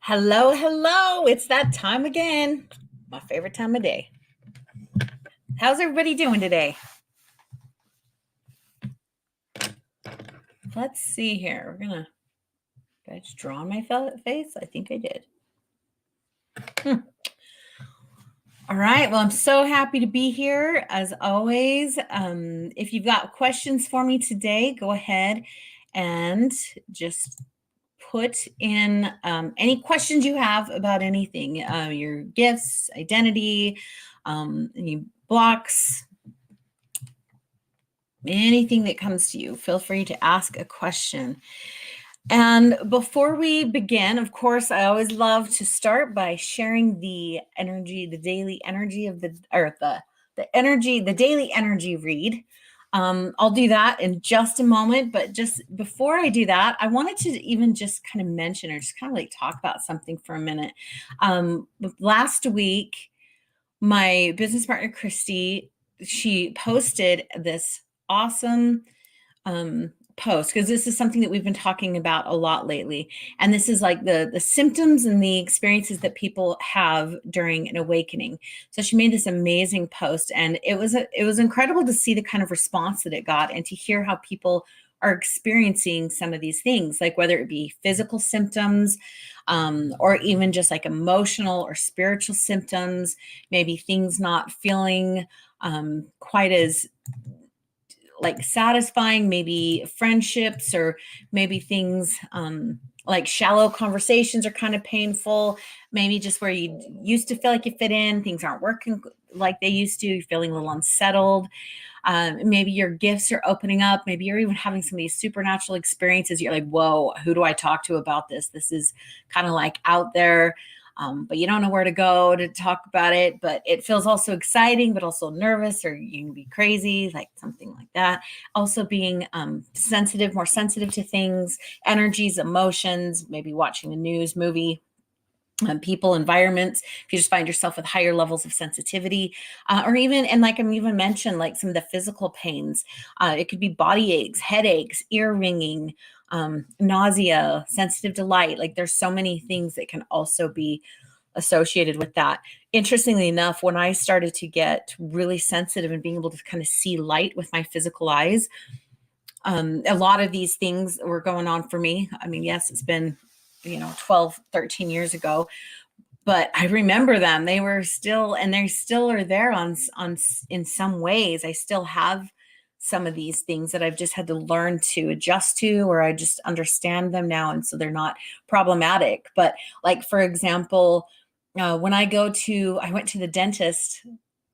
Hello, hello. It's that time again. My favorite time of day. How's everybody doing today? Let's see here. Did I just draw on my face? I think I did. All right. Well, I'm so happy to be here as always. If you've got questions for me today, go ahead and just put in any questions you have about anything, your gifts, identity, any blocks, anything that comes to you. Feel free to ask a question. And before we begin, of course, I always love to start by sharing the energy, the daily energy of the daily energy read. I'll do that in just a moment, but just before I do that, I wanted to even just kind of mention or just kind of like talk about something for a minute. Last week, my business partner, Christy, she posted this awesome post, because this is something that we've been talking about a lot lately, and this is like the symptoms and the experiences that people have during an awakening. So she made this amazing post, and it was incredible to see the kind of response that it got and to hear how people are experiencing some of these things, like whether it be physical symptoms, or even just like emotional or spiritual symptoms, maybe things not feeling quite as like satisfying, maybe friendships, or maybe things like shallow conversations are kind of painful, maybe just where you used to feel like you fit in, things aren't working like they used to, you're feeling a little unsettled. Maybe your gifts are opening up, maybe you're even having some of these supernatural experiences, you're like, whoa, who do I talk to about this? This is kind of like out there. But you don't know where to go to talk about it, but it feels also exciting, but also nervous, or you can be crazy, like something like that. Also being sensitive, more sensitive to things, energies, emotions, maybe watching a news, movie, people, environments, if you just find yourself with higher levels of sensitivity, or even, and like I'm even mentioned, like some of the physical pains, it could be body aches, headaches, ear ringing, nausea, sensitive to light. Like there's so many things that can also be associated with that. Interestingly enough, when I started to get really sensitive and being able to kind of see light with my physical eyes, a lot of these things were going on for me. I mean, yes, it's been 12, 13 years ago, but I remember them. They were still, and they still are there on in some ways. I still have some of these things that I've just had to learn to adjust to, or I just understand them now, and so they're not problematic. But like, for example, when I went to the dentist.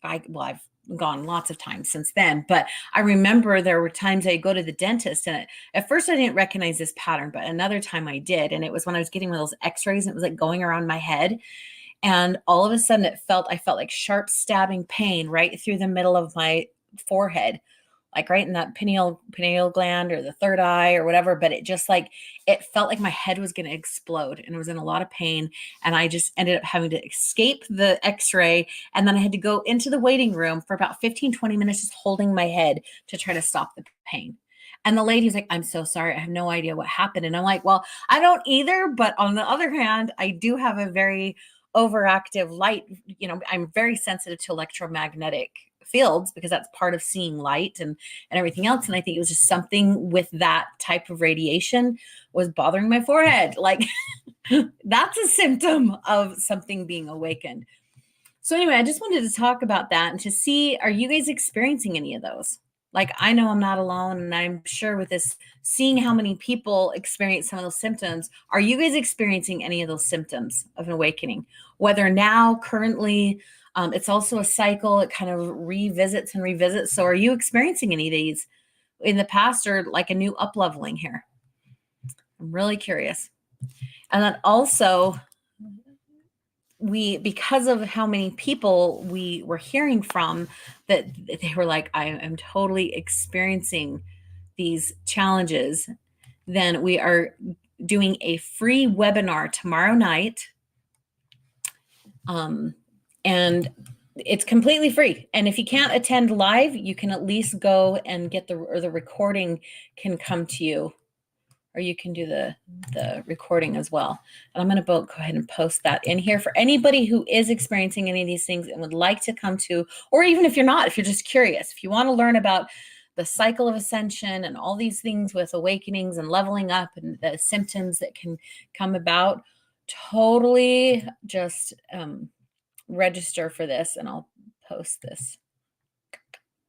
I've gone lots of times since then, but I remember there were times I go to the dentist, and at first I didn't recognize this pattern, but another time I did, and it was when I was getting one of those x-rays, and it was like going around my head, and all of a sudden I felt like sharp stabbing pain right through the middle of my forehead, like right in that pineal gland or the third eye or whatever. But it felt like my head was going to explode, and I was in a lot of pain. And I just ended up having to escape the x-ray. And then I had to go into the waiting room for about 15, 20 minutes, just holding my head to try to stop the pain. And the lady's like, I'm so sorry, I have no idea what happened. And I'm like, well, I don't either. But on the other hand, I do have a very overactive light. I'm very sensitive to electromagnetic fields, because that's part of seeing light and everything else. And I think it was just something with that type of radiation was bothering my forehead. Like that's a symptom of something being awakened. So anyway, I just wanted to talk about that and to see, are you guys experiencing any of those? Like, I know I'm not alone, and I'm sure with this, seeing how many people experience some of those symptoms, are you guys experiencing any of those symptoms of an awakening? Whether now, currently, it's also a cycle, it kind of revisits and revisits. So are you experiencing any of these in the past, or like a new up-leveling here? I'm really curious. And then also, because of how many people we were hearing from, that they were like, I am totally experiencing these challenges, then we are doing a free webinar tomorrow night. And it's completely free. And if you can't attend live, you can at least go and get the recording can come to you, or you can do the recording as well. And I'm going to go ahead and post that in here for anybody who is experiencing any of these things and would like to come to, or even if you're not, if you're just curious, if you want to learn about the cycle of ascension and all these things with awakenings and leveling up and the symptoms that can come about, totally just register for this, and I'll post this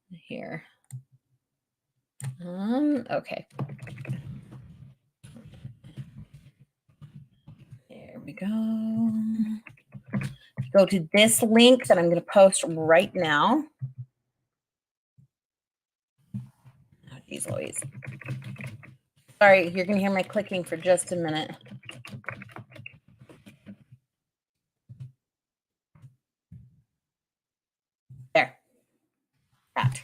here. Okay. There we go. Go to this link that I'm going to post right now. Oh, geez, Louise. Sorry, you're going to hear my clicking for just a minute. There. That.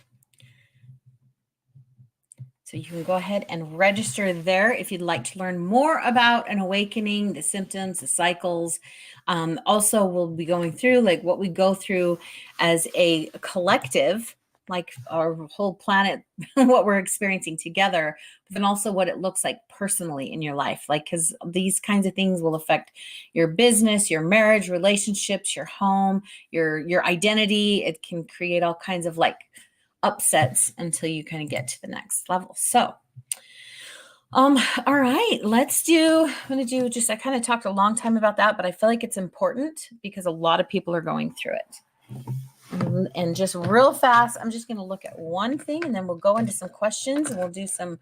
So you can go ahead and register there if you'd like to learn more about an awakening, the symptoms, the cycles. Also, we'll be going through like what we go through as a collective, like our whole planet, what we're experiencing together, but then also what it looks like personally in your life. Like, because these kinds of things will affect your business, your marriage, relationships, your home, your identity. It can create all kinds of like upsets until you kind of get to the next level. So, all right, I'm going to do just, I kind of talked a long time about that, but I feel like it's important because a lot of people are going through it. And just real fast, I'm just going to look at one thing and then we'll go into some questions and we'll do some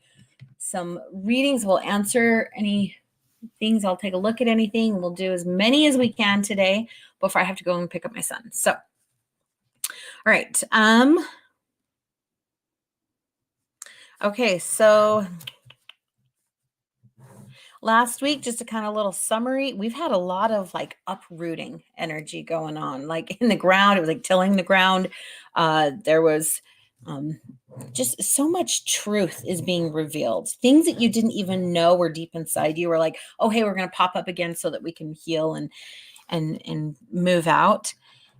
readings. We'll answer any things. I'll take a look at anything. We'll do as many as we can today before I have to go and pick up my son. So, all right. Okay, so last week, just a kind of little summary, we've had a lot of like uprooting energy going on, like in the ground. It was like tilling the ground. There was just so much truth is being revealed. Things that you didn't even know were deep inside you were like, oh, hey, we're going to pop up again so that we can heal and move out.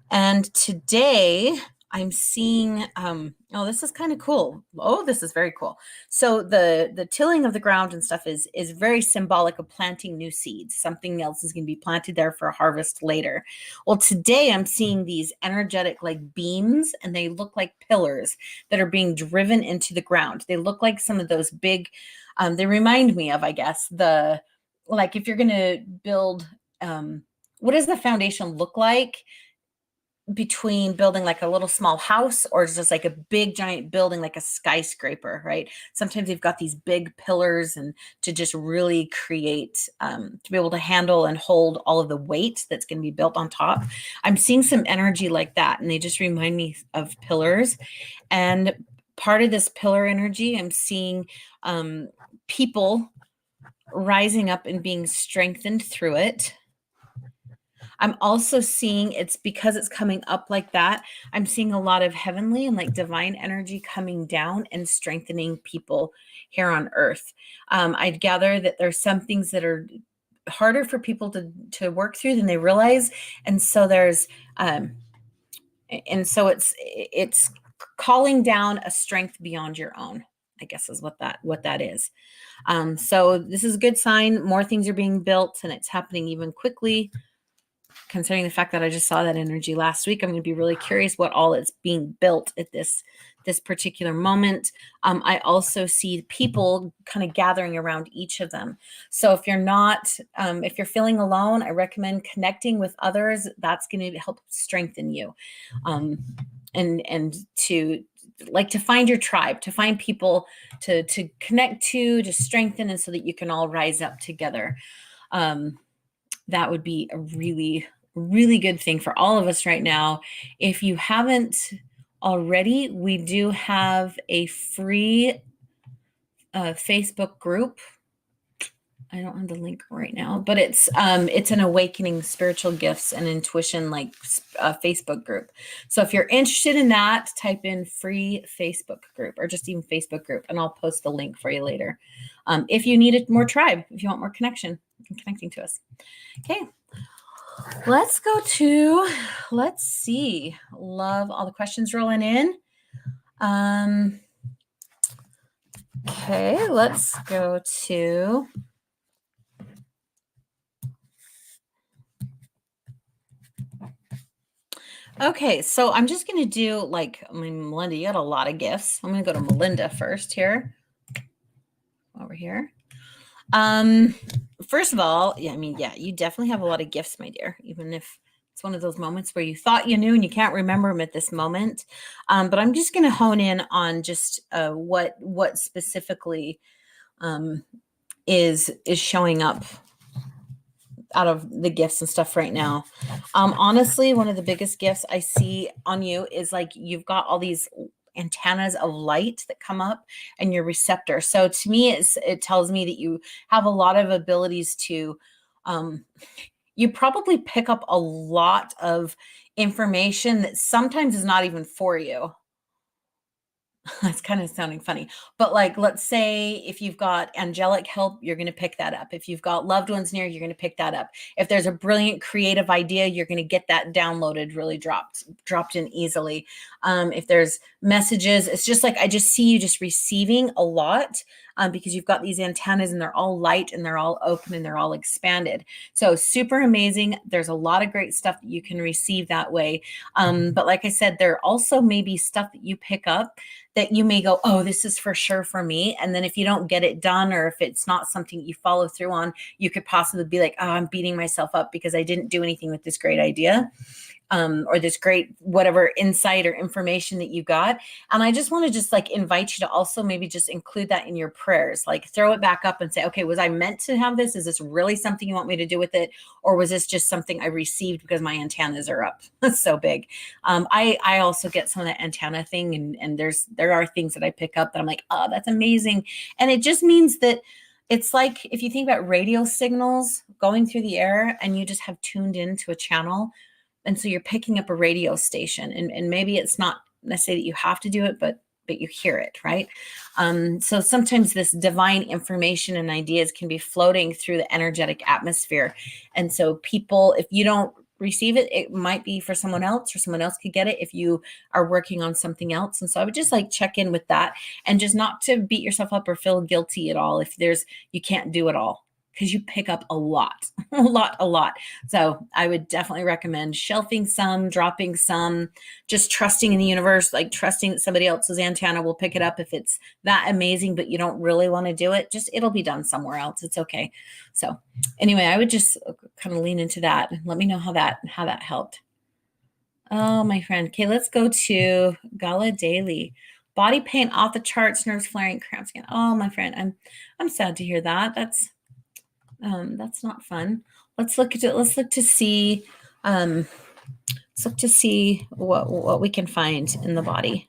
And today I'm seeing, oh, this is kind of cool. Oh, this is very cool. So the tilling of the ground and stuff is very symbolic of planting new seeds. Something else is going to be planted there for a harvest later. Well, today I'm seeing these energetic like beams, and they look like pillars that are being driven into the ground. They look like some of those big, they remind me of, I guess, like if you're going to build, what does the foundation look like between building like a little small house or just like a big giant building like a skyscraper, right? Sometimes you've got these big pillars and to just really create, to be able to handle and hold all of the weight that's going to be built on top. I'm seeing some energy like that, and they just remind me of pillars. And part of this pillar energy, I'm seeing people rising up and being strengthened through it. I'm also seeing it's because it's coming up like that. I'm seeing a lot of heavenly and like divine energy coming down and strengthening people here on earth. I'd gather that there's some things that are harder for people to work through than they realize. And so it's calling down a strength beyond your own, I guess is what that is. So this is a good sign. More things are being built and it's happening even quickly. Considering the fact that I just saw that energy last week, I'm going to be really curious what all is being built at this particular moment. I also see people kind of gathering around each of them. So if you're feeling alone, I recommend connecting with others. That's going to help strengthen you. And to find your tribe, to find people to connect to strengthen, and so that you can all rise up together. That would be a really, really good thing for all of us right now. If you haven't already, we do have a free Facebook group. I don't have the link right now, but it's an awakening spiritual gifts and intuition like Facebook group. So if you're interested in that, type in free Facebook group or just even Facebook group, and I'll post the link for you later. If you needed more tribe, if you want more connection and connecting to us. Okay. Let's see. Love all the questions rolling in. Okay, let's go to. Okay, so I'm just going to do Melinda, you got a lot of gifts. I'm going to go to Melinda first here. Over here. Um, First of all, yeah, you definitely have a lot of gifts, my dear, even if it's one of those moments where you thought you knew and you can't remember them at this moment. But I'm just going to hone in on just what specifically is showing up out of the gifts and stuff right now. Honestly, one of the biggest gifts I see on you is like you've got all these antennas of light that come up and your receptor. So to me, it tells me that you have a lot of abilities to, you probably pick up a lot of information that sometimes is not even for you. That's kind of sounding funny, but like, let's say if you've got angelic help, you're going to pick that up. If you've got loved ones near, you're going to pick that up. If there's a brilliant creative idea, you're going to get that downloaded, really dropped in easily. If there's messages, it's just like, I just see you just receiving a lot. Because you've got these antennas and they're all light and they're all open and they're all expanded. So super amazing. There's a lot of great stuff that you can receive that way. But like I said, there also may be stuff that you pick up that you may go, oh, this is for sure for me. And then if you don't get it done, or if it's not something you follow through on, you could possibly be like, oh, I'm beating myself up because I didn't do anything with this great idea. Or this great whatever insight or information that you got. And I just want to just like invite you to also maybe just include that in your prayers, like throw it back up and say, okay, was I meant to have this? Is this really something you want me to do with it? Or was this just something I received because my antennas are up so big? I also get some of that antenna thing, and there are things that I pick up that I'm like, oh, that's amazing. And it just means that it's like if you think about radio signals going through the air and you just have tuned into a channel, and so you're picking up a radio station, and maybe it's not necessarily that you have to do it, but you hear it, right? So sometimes this divine information and ideas can be floating through the energetic atmosphere. And so people, if you don't receive it, it might be for someone else, or someone else could get it if you are working on something else. And so I would just like check in with that, and just not to beat yourself up or feel guilty at all if you can't do it all, because you pick up a lot, a lot. So I would definitely recommend shelving some, dropping some, just trusting in the universe, like trusting that somebody else's antenna will pick it up. If it's that amazing, but you don't really want to do it, just it'll be done somewhere else. It's okay. So anyway, I would just kind of lean into that. Let me know how that helped. Oh, my friend. Okay, let's go to Gala Daily. Body pain off the charts, nerves flaring, cramps again. Oh, my friend, I'm sad to hear that. That's not fun. Let's look at it. Let's look to see. Let's look to see what we can find in the body.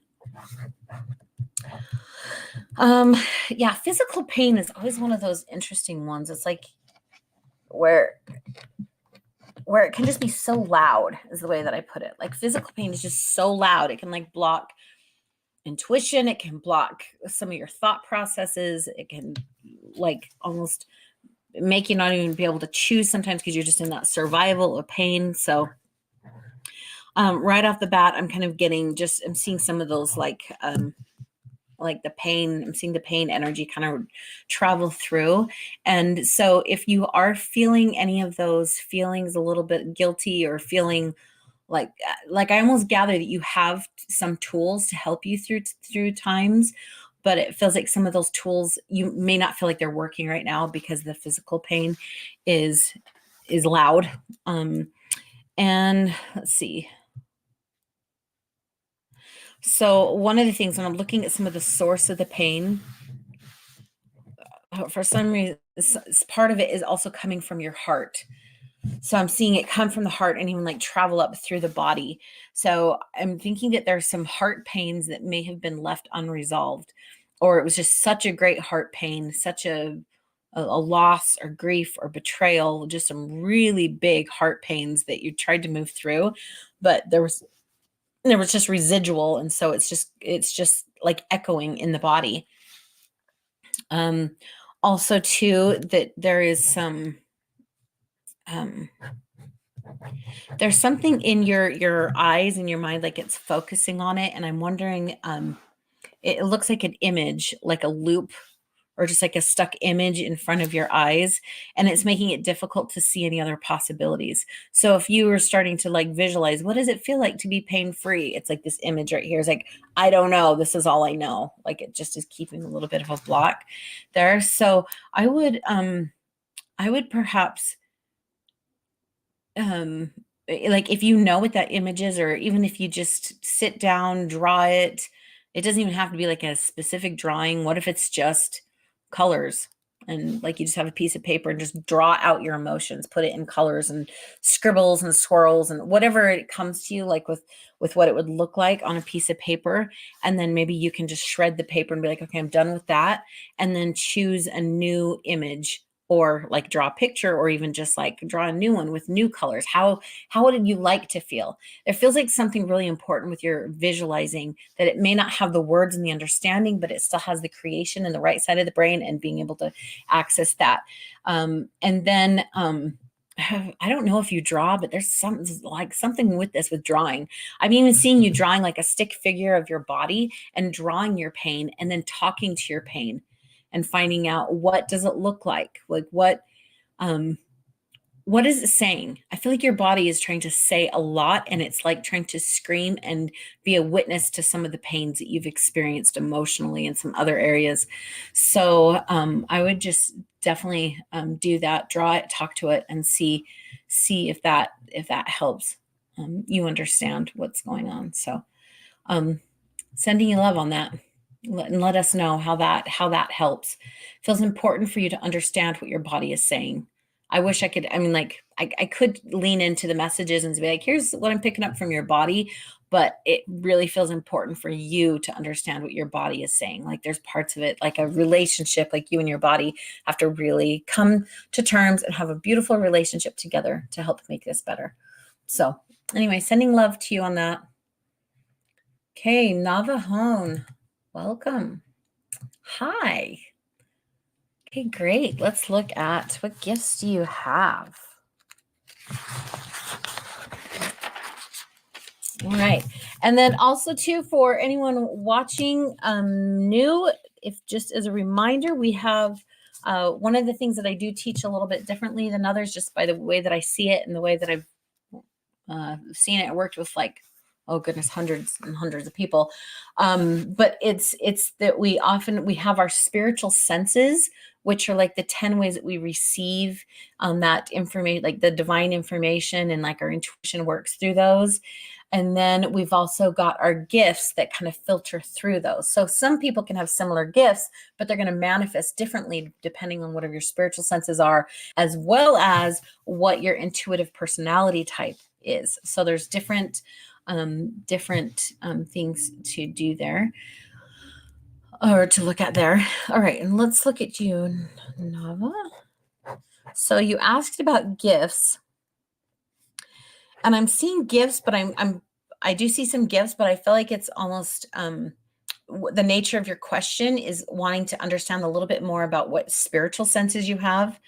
Yeah, physical pain is always one of those interesting ones. It's like where it can just be so loud, is the way that I put it. Like physical pain is just so loud. It can like block intuition. It can block some of your thought processes. It can like almost make you not even be able to choose sometimes because you're just in that survival of pain. So right off the bat, I'm kind of I'm seeing some of those like the pain. I'm seeing the pain energy kind of travel through. And so if you are feeling any of those feelings a little bit guilty, or feeling like I almost gather that you have some tools to help you through times, but it feels like some of those tools you may not feel like they're working right now because the physical pain is loud. And let's see. So one of the things when I'm looking at some of the source of the pain, for some reason, part of it is also coming from your heart. So I'm seeing it come from the heart and even like travel up through the body. So I'm thinking that there's some heart pains that may have been left unresolved, or it was just such a great heart pain, such a loss or grief or betrayal, just some really big heart pains that you tried to move through, but there was just residual. And so it's just like echoing in the body. Also too, that there is some, there's something in your eyes and your mind, like it's focusing on it. And I'm wondering, it looks like an image, like a loop or just like a stuck image in front of your eyes, and it's making it difficult to see any other possibilities. So if you were starting to like visualize, what does it feel like to be pain free? It's like this image right here is like, I don't know, this is all I know. Like it just is keeping a little bit of a block there. So I would perhaps um like if you know what that image is, or even if you just sit down, draw it. It doesn't even have to be like a specific drawing. What if it's just colors, and like you just have a piece of paper and just draw out your emotions, put it in colors and scribbles and swirls and whatever it comes to you, like with what it would look like on a piece of paper. And then maybe you can just shred the paper and be like, okay, I'm done with that, and then choose a new image, or like draw a picture, or even just like draw a new one with new colors. How would you like to feel? It feels like something really important with your visualizing, that it may not have the words and the understanding, but it still has the creation in the right side of the brain and being able to access that. And then I don't know if you draw, but there's something with this with drawing. I'm even seeing you drawing like a stick figure of your body and drawing your pain and then talking to your pain and finding out, what does it look like um what is it saying? I feel like your body is trying to say a lot, and it's like trying to scream and be a witness to some of the pains that you've experienced emotionally in some other areas. So I would just definitely do that, draw it, talk to it, and see if that helps you understand what's going on. So um, sending you love on that. And let us know how that helps. Feels important for you to understand what your body is saying. I wish I could, I mean, like I could lean into the messages and be like, here's what I'm picking up from your body, but it really feels important for you to understand what your body is saying. Like there's parts of it, like a relationship, like you and your body have to really come to terms and have a beautiful relationship together to help make this better. So anyway, sending love to you on that. Okay, Navahone. Welcome. Hi. Okay, great. Let's look at what gifts do you have? All right. And then also too, for anyone watching new, if just as a reminder, we have one of the things that I do teach a little bit differently than others, just by the way that I see it and the way that I've seen it. I worked with like, oh goodness, hundreds and hundreds of people. But it's that we have our spiritual senses, which are like the 10 ways that we receive that information, like the divine information, and like our intuition works through those. And then we've also got our gifts that kind of filter through those. So some people can have similar gifts, but they're going to manifest differently depending on whatever your spiritual senses are, as well as what your intuitive personality type is. So there's different things to do there, or to look at there. All right, and let's look at you, Nava. So you asked about gifts, and I'm seeing gifts, but I do see some gifts, but I feel like it's almost the nature of your question is wanting to understand a little bit more about what spiritual senses you have,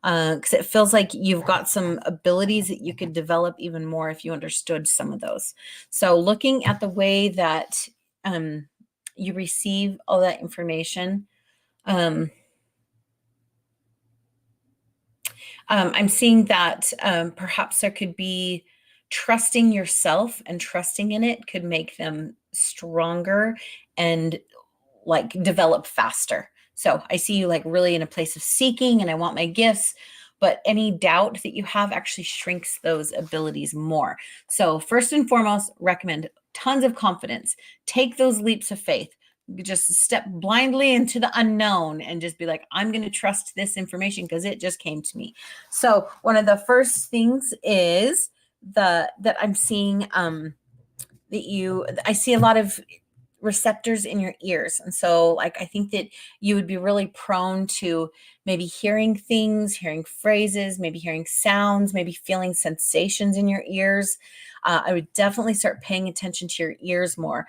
because it feels like you've got some abilities that you could develop even more if you understood some of those. So looking at the way that you receive all that information, I'm seeing that perhaps there could be trusting yourself, and trusting in it could make them stronger and like develop faster. So I see you like really in a place of seeking, and I want my gifts, but any doubt that you have actually shrinks those abilities more. So first and foremost, recommend tons of confidence. Take those leaps of faith. Just step blindly into the unknown and just be like, I'm going to trust this information because it just came to me. So one of the first things is that I'm seeing I see a lot of receptors in your ears. And so like I think that you would be really prone to maybe hearing things, hearing phrases, maybe hearing sounds, maybe feeling sensations in your ears. I would definitely start paying attention to your ears more.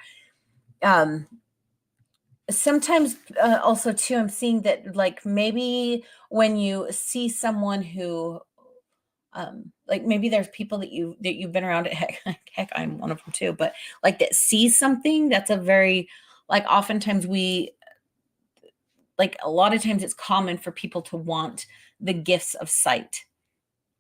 Sometimes also too, I'm seeing that like maybe when you see someone who like maybe there's people that you've been around, heck I'm one of them too, but like that sees something that's a very like oftentimes like a lot of times it's common for people to want the gifts of sight.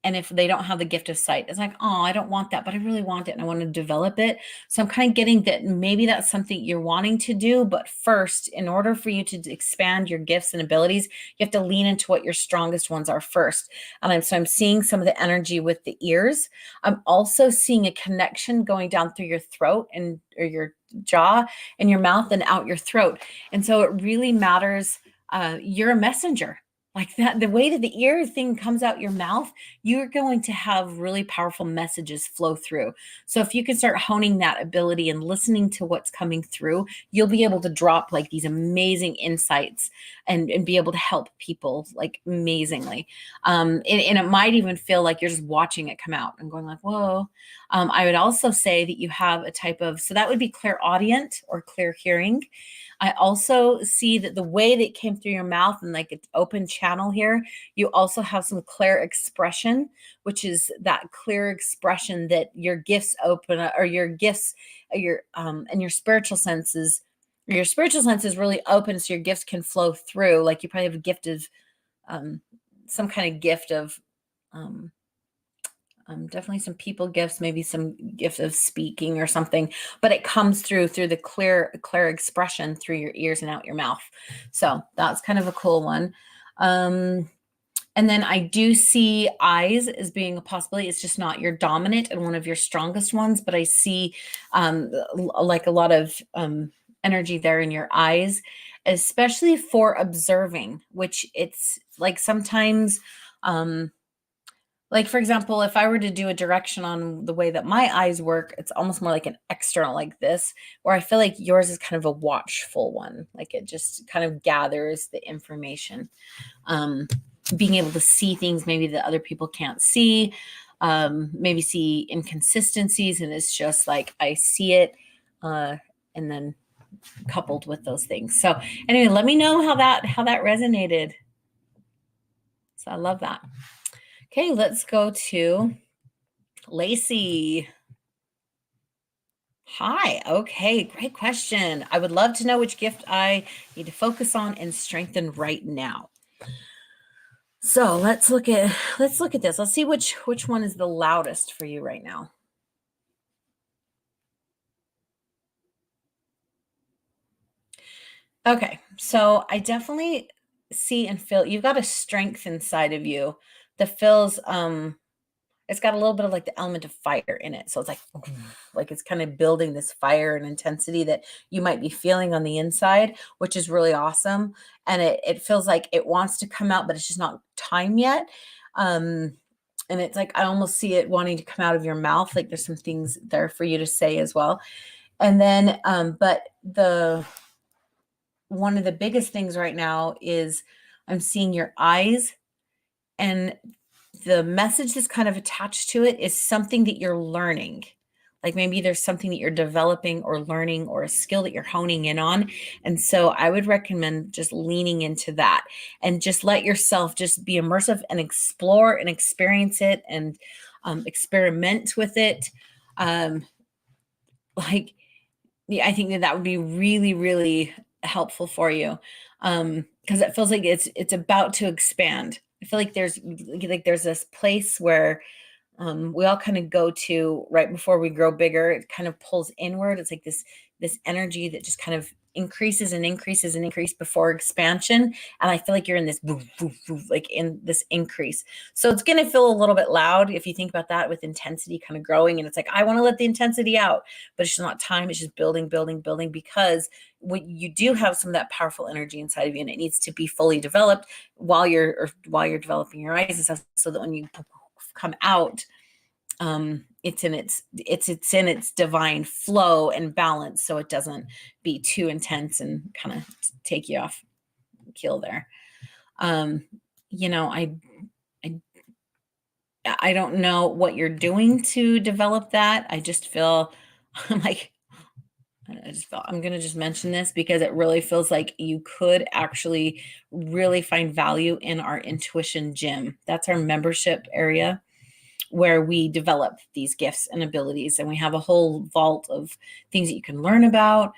And if they don't have the gift of sight, it's like, oh, I don't want that, but I really want it and I want to develop it. So I'm kind of getting that maybe that's something you're wanting to do. But first, in order for you to expand your gifts and abilities, you have to lean into what your strongest ones are first. So I'm seeing some of the energy with the ears. I'm also seeing a connection going down through your throat or your jaw and your mouth and out your throat. And so it really matters. You're a messenger. Like that, the way that the ear thing comes out your mouth, you're going to have really powerful messages flow through. So if you can start honing that ability and listening to what's coming through, you'll be able to drop like these amazing insights and be able to help people like amazingly. And it might even feel like you're just watching it come out and going like, whoa. I would also say that you have a type of, so that would be clairaudient or clear hearing. I also see that the way that it came through your mouth and like an open channel here, you also have some clear expression, which is that clear expression that your gifts open or your gifts, and your spiritual senses. Your spiritual senses really open so your gifts can flow through. Like you probably have a gift of some kind of gift of definitely some people gifts, maybe some gift of speaking or something, but it comes through the clear expression through your ears and out your mouth. So that's kind of a cool one. And then I do see eyes as being a possibility. It's just not your dominant and one of your strongest ones, but I see like a lot of energy there in your eyes, especially for observing, which it's like sometimes like, for example, if I were to do a direction on the way that my eyes work, it's almost more like an external like this, where I feel like yours is kind of a watchful one. Like it just kind of gathers the information. Being able to see things maybe that other people can't see, maybe see inconsistencies. And it's just like, I see it, and then coupled with those things. So anyway, let me know how that resonated. So I love that. Okay, let's go to Lacey. Hi. Okay, great question. I would love to know which gift I need to focus on and strengthen right now. So let's look at this. Let's see which one is the loudest for you right now. Okay, so I definitely see and feel you've got a strength inside of you that feels it's got a little bit of like the element of fire in it. So it's like it's kind of building this fire and intensity that you might be feeling on the inside, which is really awesome. And it feels like it wants to come out, but it's just not time yet. And it's like I almost see it wanting to come out of your mouth. Like there's some things there for you to say as well. And then but one of the biggest things right now is I'm seeing your eyes, and the message that's kind of attached to it is something that you're learning. Like maybe there's something that you're developing or learning or a skill that you're honing in on. And so I would recommend just leaning into that and just let yourself just be immersive and explore and experience it and experiment with it. Like, yeah, I think that would be really, really helpful for you. Because it feels like it's about to expand. I feel like there's this place where we all kind of go to right before we grow bigger. It kind of pulls inward. It's like this energy that just kind of increases and increases and increases before expansion. And I feel like you're in this boof, boof, boof, like in this increase. So it's going to feel a little bit loud if you think about that, with intensity kind of growing. And it's like, I want to let the intensity out, but it's just not time. It's just building, building, building, because when you do have some of that powerful energy inside of you, and it needs to be fully developed while you're developing your eyes and stuff, so that when you come out, it's in its divine flow and balance, so it doesn't be too intense and kind of take you off keel there. I don't know what you're doing to develop that. I just feel like I'm going to just mention this because it really feels like you could actually really find value in our intuition gym. That's our membership area where we develop these gifts and abilities. And we have a whole vault of things that you can learn about.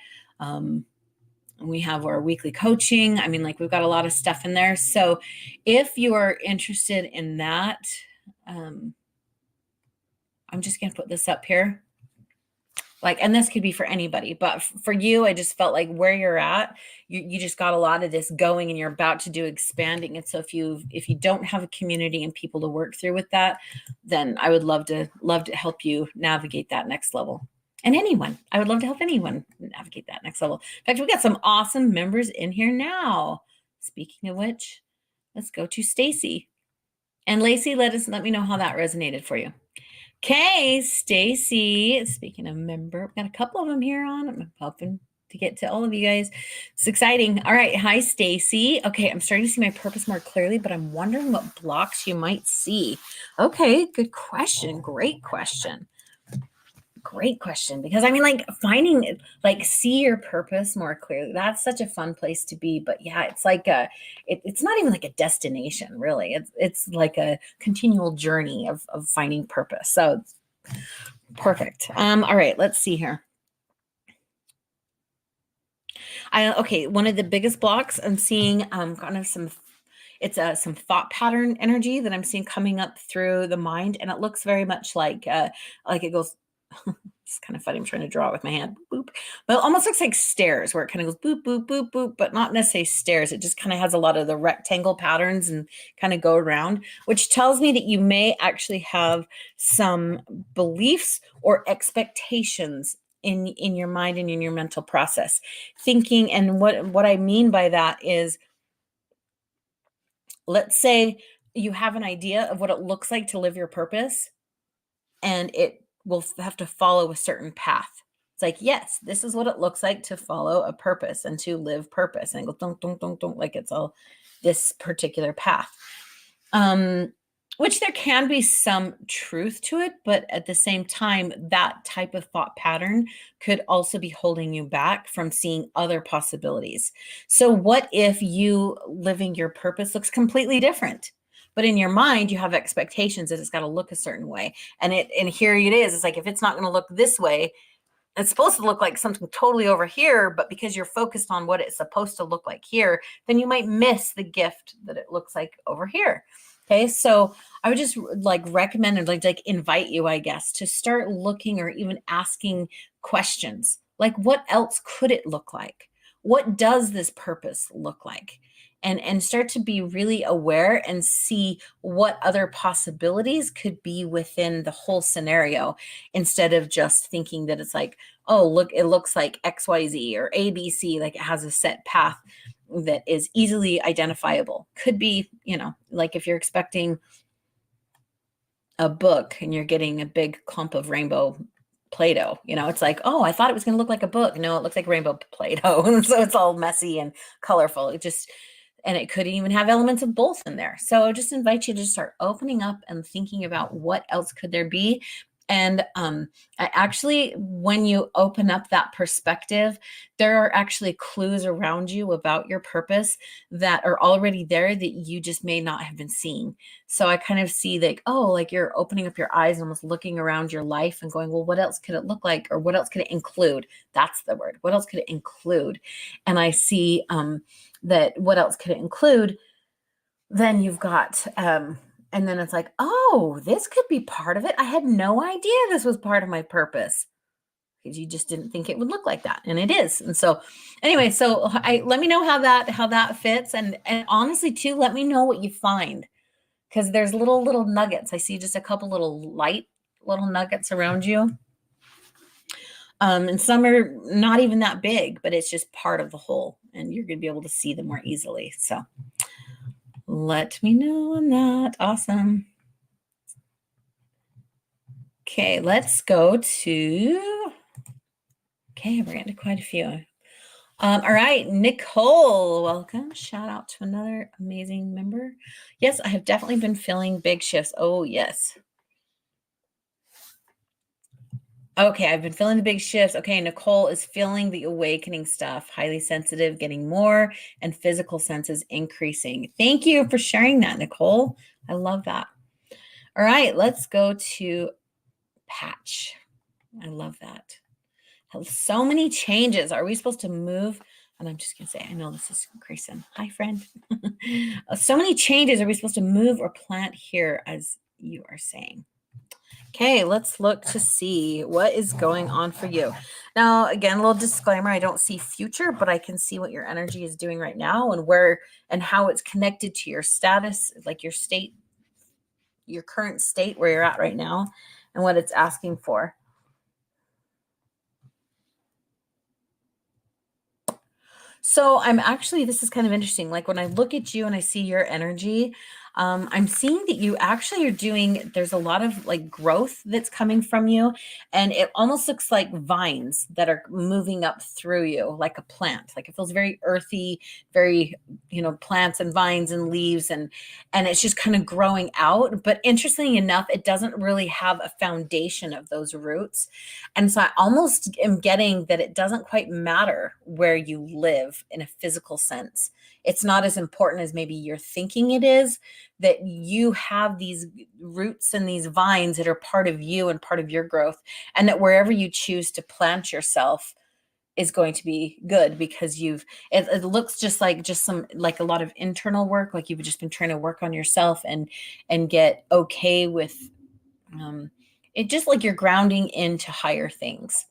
We have our weekly coaching. I mean, like we've got a lot of stuff in there. So if you are interested in that, I'm just going to put this up here. Like, and this could be for anybody, but for you, I just felt like where you're at, you just got a lot of this going and you're about to do expanding. And so if you don't have a community and people to work through with that, then I would love to help you navigate that next level. And anyone, I would love to help anyone navigate that next level. In fact, we got some awesome members in here now. Speaking of which, let's go to Stacy. And Lacey, let me know how that resonated for you. Okay, Stacy, speaking of member, we've got a couple of them here on. I'm hoping to get to all of you guys. It's exciting. All right. Hi, Stacy. Okay, I'm starting to see my purpose more clearly, but I'm wondering what blocks you might see. Okay, good question. Great question. Great question. Because I mean, like finding, like see your purpose more clearly. That's such a fun place to be. But yeah, it's like it's not even like a destination, really. It's like a continual journey of finding purpose. So perfect. All right, let's see here. Okay, one of the biggest blocks I'm seeing kind of some thought pattern energy that I'm seeing coming up through the mind, and it looks very much like it goes. It's kind of funny. I'm trying to draw it with my hand. Boop. But it almost looks like stairs where it kind of goes boop, boop, boop, boop, but not necessarily stairs. It just kind of has a lot of the rectangle patterns and kind of go around, which tells me that you may actually have some beliefs or expectations in your mind and in your mental process. Thinking, and what I mean by that is, let's say you have an idea of what it looks like to live your purpose, and it will have to follow a certain path. It's like, yes, this is what it looks like to follow a purpose and to live purpose. And it goes, don't, like it's all this particular path. Which there can be some truth to it, but at the same time, that type of thought pattern could also be holding you back from seeing other possibilities. So what if you living your purpose looks completely different? But in your mind, you have expectations that it's got to look a certain way. And here it is. It's like, if it's not going to look this way, it's supposed to look like something totally over here, but because you're focused on what it's supposed to look like here, then you might miss the gift that it looks like over here. Okay. So I would just like recommend and like invite you, I guess, to start looking or even asking questions. Like, what else could it look like? What does this purpose look like? And start to be really aware and see what other possibilities could be within the whole scenario, instead of just thinking that it's like, oh, look, it looks like XYZ or ABC, like it has a set path that is easily identifiable. Could be, like if you're expecting a book and you're getting a big clump of rainbow Play-Doh, it's like, oh, I thought it was going to look like a book. No, it looks like rainbow Play-Doh. And so it's all messy and colorful. And it could even have elements of both in there. So I just invite you to start opening up and thinking about what else could there be. And actually, when you open up that perspective, there are actually clues around you about your purpose that are already there that you just may not have been seeing. So I kind of see like, oh, like you're opening up your eyes and almost looking around your life and going, well, what else could it look like? Or what else could it include? That's the word. What else could it include? And I see that what else could it include? Then you've got and then it's like, oh, this could be part of it. I had no idea this was part of my purpose, because you just didn't think it would look like that. And it is. And so anyway, so let me know how that fits. And honestly too, let me know what you find, because there's little nuggets. I see just a couple little nuggets around you. And some are not even that big, but it's just part of the whole, and you're going to be able to see them more easily. So let me know on that. Awesome. Okay, let's go to, we're getting to quite a few. All right, Nicole, welcome. Shout out to another amazing member. Yes, I have definitely been feeling big shifts. Oh, yes. Okay, I've been feeling the big shifts. Okay, Nicole is feeling the awakening stuff, highly sensitive, getting more, and physical senses increasing. Thank you for sharing that, Nicole. I love that. All right, let's go to Patch. I love that. So many changes. Are we supposed to move? And I'm just going to say, I know this is Grayson. Hi, friend. So many changes. Are we supposed to move or plant here, as you are saying? Okay, let's look to see what is going on for you. Now, again, a little disclaimer, I don't see future, but I can see what your energy is doing right now and where and how it's connected to your status, like your state, your current state where you're at right now, and what it's asking for. So I'm actually, this is kind of interesting. Like when I look at you and I see your energy, I'm seeing that you actually are doing, there's a lot of like growth that's coming from you. And it almost looks like vines that are moving up through you, like a plant. Like it feels very earthy, very, plants and vines and leaves and it's just kind of growing out. But interestingly enough, it doesn't really have a foundation of those roots. And so I almost am getting that it doesn't quite matter where you live in a physical sense. It's not as important as maybe you're thinking it is, that you have these roots and these vines that are part of you and part of your growth. And that wherever you choose to plant yourself is going to be good because it looks just some like a lot of internal work, like you've just been trying to work on yourself and get okay with it, just like you're grounding into higher things.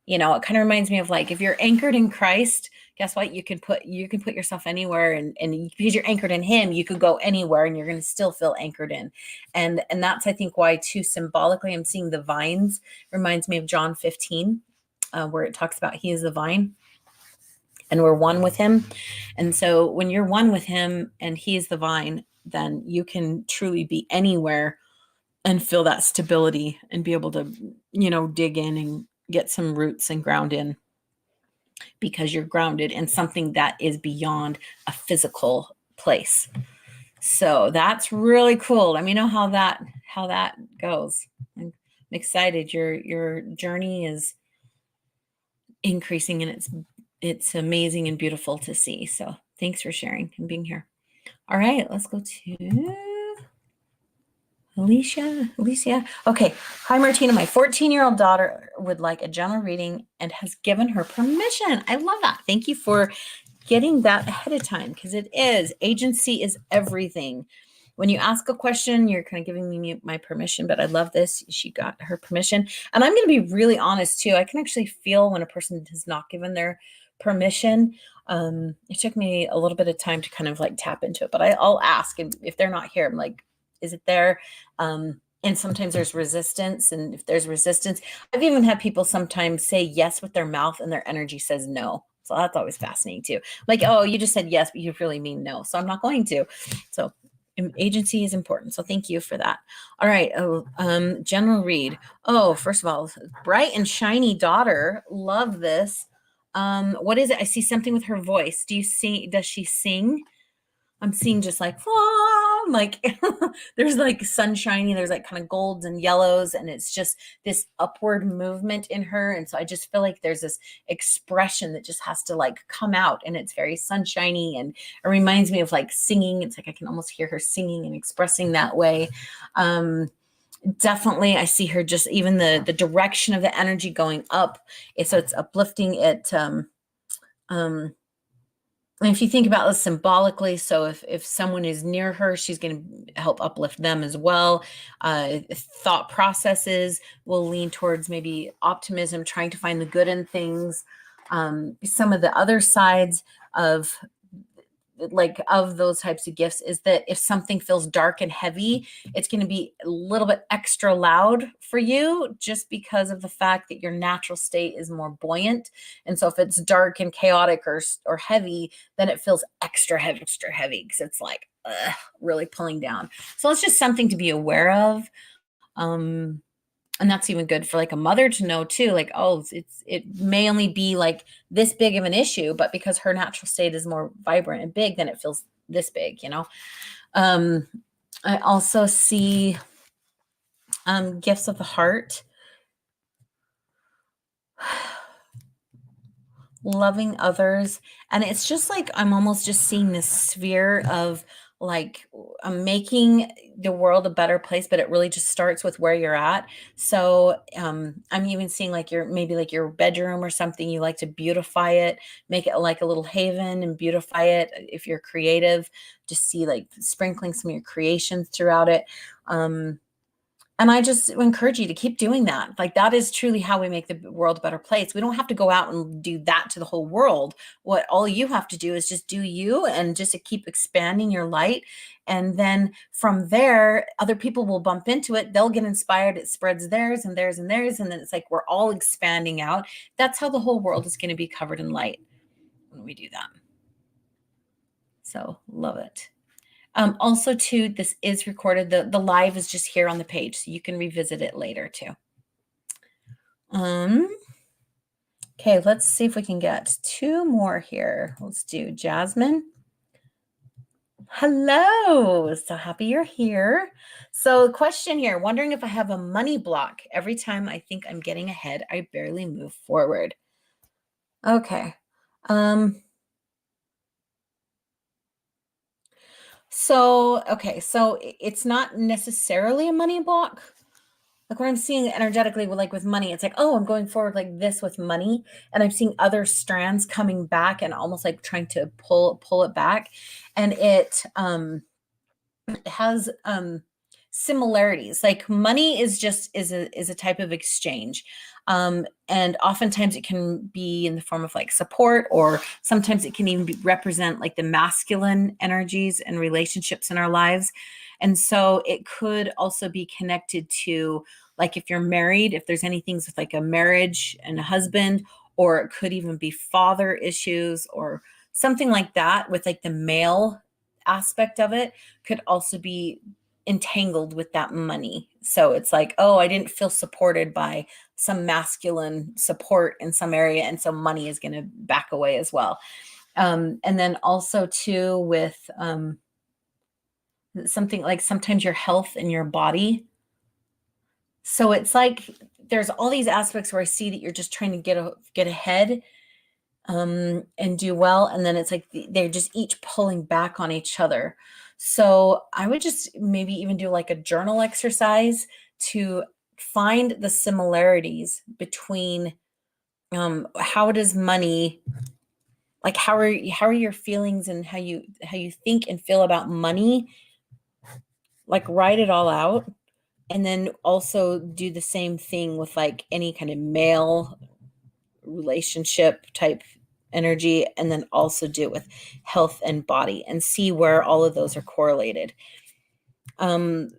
It kind of reminds me of like if you're anchored in Christ, guess what? You can put yourself anywhere, and because you're anchored in Him, you could go anywhere, and you're going to still feel anchored in. And that's I think why too symbolically I'm seeing the vines reminds me of John 15, where it talks about He is the vine, and we're one with Him. And so when you're one with Him and He is the vine, then you can truly be anywhere and feel that stability and be able to, dig in and get some roots and ground in because you're grounded in something that is beyond a physical place. So that's really cool. Let me know how that goes. I'm excited. Your journey is increasing and it's amazing and beautiful to see. So thanks for sharing and being here. All right, let's go to Alicia. Okay. Hi, Martina. My 14-year-old daughter would like a general reading and has given her permission. I love that. Thank you for getting that ahead of time because it is. Agency is everything. When you ask a question, you're kind of giving me my permission, but I love this. She got her permission. And I'm going to be really honest too. I can actually feel when a person has not given their permission. It took me a little bit of time to kind of like tap into it, but I'll ask. And if they're not here, I'm like, is it there? And sometimes there's resistance. And if there's resistance, I've even had people sometimes say yes with their mouth and their energy says no. So that's always fascinating too. Like, oh, you just said yes, but you really mean no. So I'm not going to. So agency is important. So thank you for that. All right. General read. Oh, first of all, bright and shiny daughter. Love this. What is it? I see something with her voice. Does she sing? I'm seeing just like, there's like sunshiny, there's like kind of golds and yellows, and it's just this upward movement in her. And so I just feel like there's this expression that just has to like come out, and it's very sunshiny, and it reminds me of like singing. It's like I can almost hear her singing and expressing that way. Definitely, I see her just even the direction of the energy going up. So it's uplifting it. And if you think about this symbolically, so if someone is near her, she's going to help uplift them as well. Thought processes will lean towards maybe optimism, trying to find the good in things. Some of the other sides of those types of gifts is that if something feels dark and heavy, it's going to be a little bit extra loud for you just because of the fact that your natural state is more buoyant. And so if it's dark and chaotic or heavy, then it feels extra heavy because it's like really pulling down. So it's just something to be aware of. And that's even good for like a mother to know too, like, oh, it may only be like this big of an issue, but because her natural state is more vibrant and big, then it feels this big, I also see gifts of the heart, loving others. And it's just like, I'm almost just seeing this sphere of like making the world a better place, but it really just starts with where you're at. So I'm even seeing like maybe like your bedroom or something, you like to beautify it, make it like a little haven and beautify it. If you're creative, just see like sprinkling some of your creations throughout it. And I just encourage you to keep doing that. Like that is truly how we make the world a better place. We don't have to go out and do that to the whole world. What all you have to do is just do you and just to keep expanding your light. And then from there, other people will bump into it. They'll get inspired. It spreads theirs and theirs and theirs. And then it's like we're all expanding out. That's how the whole world is going to be covered in light when we do that. So love it. Also, too, this is recorded. The live is just here on the page, so you can revisit it later too. Okay, let's see if we can get 2 more here. Let's do Jasmine. Hello, so happy you're here. So, question here, wondering if I have a money block. Every time I think I'm getting ahead, I barely move forward. Okay. So it's not necessarily a money block. Like when I'm seeing energetically with money, it's like, oh, I'm going forward like this with money. And I'm seeing other strands coming back and almost like trying to pull it back. And it has similarities. Like money is a type of exchange. And oftentimes it can be in the form of like support, or sometimes it can even represent like the masculine energies and relationships in our lives. And so it could also be connected to, like, if you're married, if there's any things with like a marriage and a husband, or it could even be father issues or something like that with like the male aspect of it could also be entangled with that money. So it's like, oh, I didn't feel supported by some masculine support in some area. And so money is going to back away as well. And then also too with something like sometimes your health and your body. So it's like there's all these aspects where I see that you're just trying to get ahead and do well. And then it's like they're just each pulling back on each other. So I would just maybe even do like a journal exercise to find the similarities between how does money, like how are your feelings and how you think and feel about money, like write it all out. And then also do the same thing with like any kind of male relationship type energy, and then also do it with health and body and see where all of those are correlated. An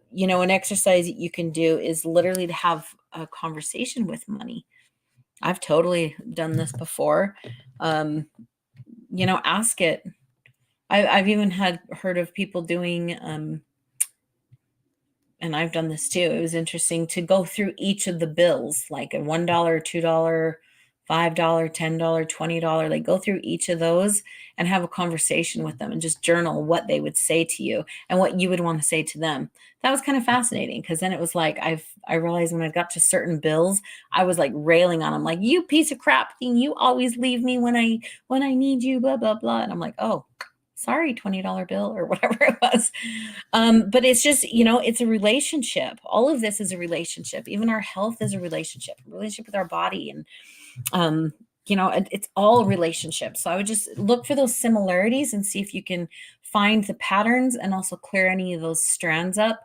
exercise that you can do is literally to have a conversation with money. I've totally done this before. Ask it. I've even heard of people doing and I've done this too. It was interesting to go through each of the bills, like a $1, $2, $5, $10, $20, like go through each of those and have a conversation with them and just journal what they would say to you and what you would want to say to them. That was kind of fascinating, because then it was like I realized when I got to certain bills, I was like railing on them, like, you piece of crap thing, you always leave me when I need you, blah blah blah. And I'm like, oh, sorry, $20 bill or whatever it was. But it's just, it's a relationship. All of this is a relationship. Even our health is a relationship with our body. And, it's all relationships. So I would just look for those similarities and see if you can find the patterns and also clear any of those strands up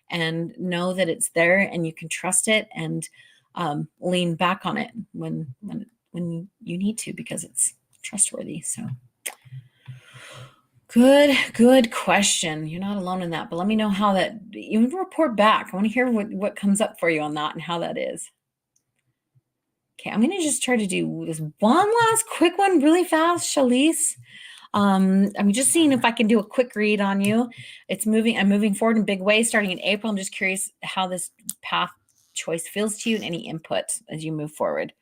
and know that it's there and you can trust it and lean back on it when you need to, because it's trustworthy. So Good question. You're not alone in that, but let me know how that, you report back. I want to hear what comes up for you on that and how that is. Okay, I'm going to just try to do this one last quick one really fast, Shalise. I'm just seeing if I can do a quick read on you. I'm moving forward in big ways starting in April. I'm just curious how this path choice feels to you and any input as you move forward.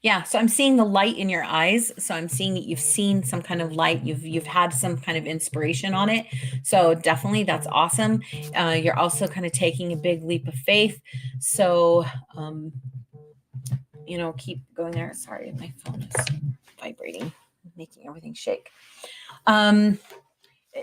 Yeah, so I'm seeing the light in your eyes. So I'm seeing that you've seen some kind of light. You've had some kind of inspiration on it. So definitely, that's awesome. You're also kind of taking a big leap of faith. So keep going there. Sorry, my phone is vibrating, making everything shake.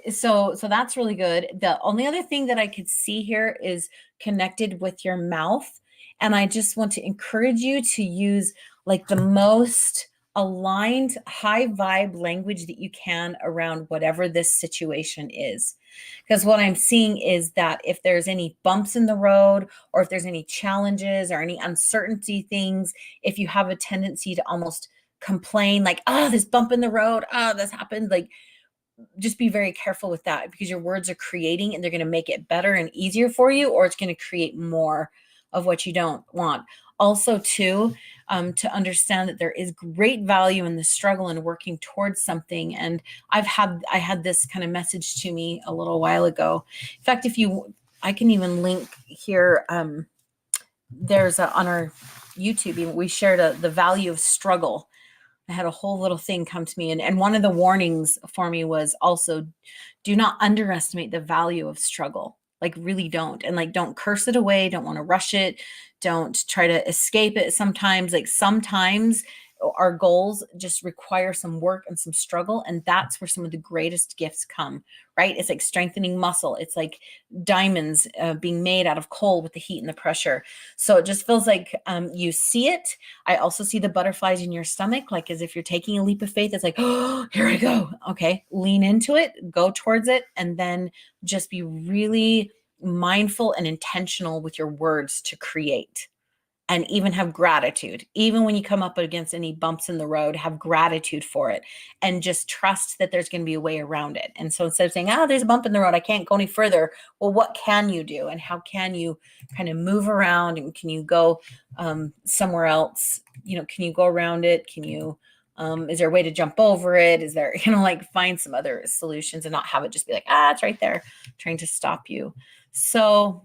So that's really good. The only other thing that I could see here is connected with your mouth. And I just want to encourage you to use like the most aligned, high vibe language that you can around whatever this situation is. Because what I'm seeing is that if there's any bumps in the road, or if there's any challenges or any uncertainty things, if you have a tendency to almost complain, like, oh, this bump in the road, oh, this happened, like, just be very careful with that, because your words are creating and they're going to make it better and easier for you, or it's going to create more of what you don't want. Also, too, to understand that there is great value in the struggle and working towards something. And I had this kind of message to me a little while ago. In fact, I can even link here. There's on our YouTube, we shared the value of struggle. I had a whole little thing come to me. And one of the warnings for me was also, do not underestimate the value of struggle. Like, really don't. And like, don't curse it away. Don't want to rush it. Don't try to escape it. Sometimes our goals just require some work and some struggle. And that's where some of the greatest gifts come, right? It's like strengthening muscle. It's like diamonds being made out of coal with the heat and the pressure. So it just feels like you see it. I also see the butterflies in your stomach, like as if you're taking a leap of faith. It's like, oh, here I go. Okay, lean into it, go towards it, and then just be really mindful and intentional with your words to create. And even have gratitude. Even when you come up against any bumps in the road, have gratitude for it and just trust that there's going to be a way around it. And so instead of saying, there's a bump in the road, I can't go any further. Well, what can you do? And how can you kind of move around? And can you go somewhere else? Can you go around it? Can you, is there a way to jump over it? Is there, like, find some other solutions and not have it just be like, it's right there, trying to stop you. So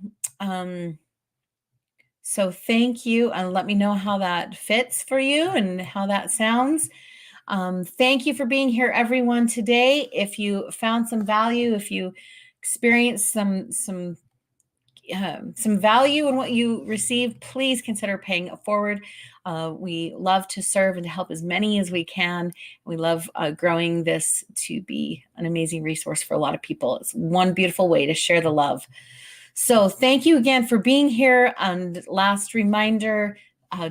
thank you, and let me know how that fits for you and how that sounds. Thank you for being here, everyone, today. If you found some value, if you experienced some value in what you received, please consider paying it forward. We love to serve and to help as many as we can. We love growing this to be an amazing resource for a lot of people. It's one beautiful way to share the love. So thank you again for being here. And last reminder,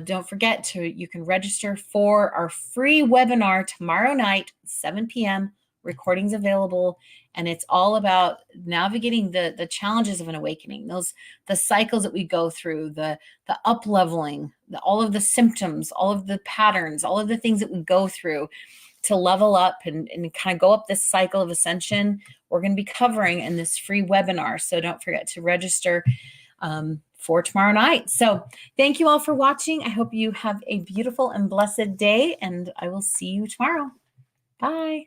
don't forget you can register for our free webinar tomorrow night, 7 p.m. Recordings available. And it's all about navigating the challenges of an awakening, the cycles that we go through, the up leveling, all of the symptoms, all of the patterns, all of the things that we go through to level up and kind of go up this cycle of ascension. We're going to be covering in this free webinar. So don't forget to register for tomorrow night. So thank you all for watching. I hope you have a beautiful and blessed day, and I will see you tomorrow. Bye.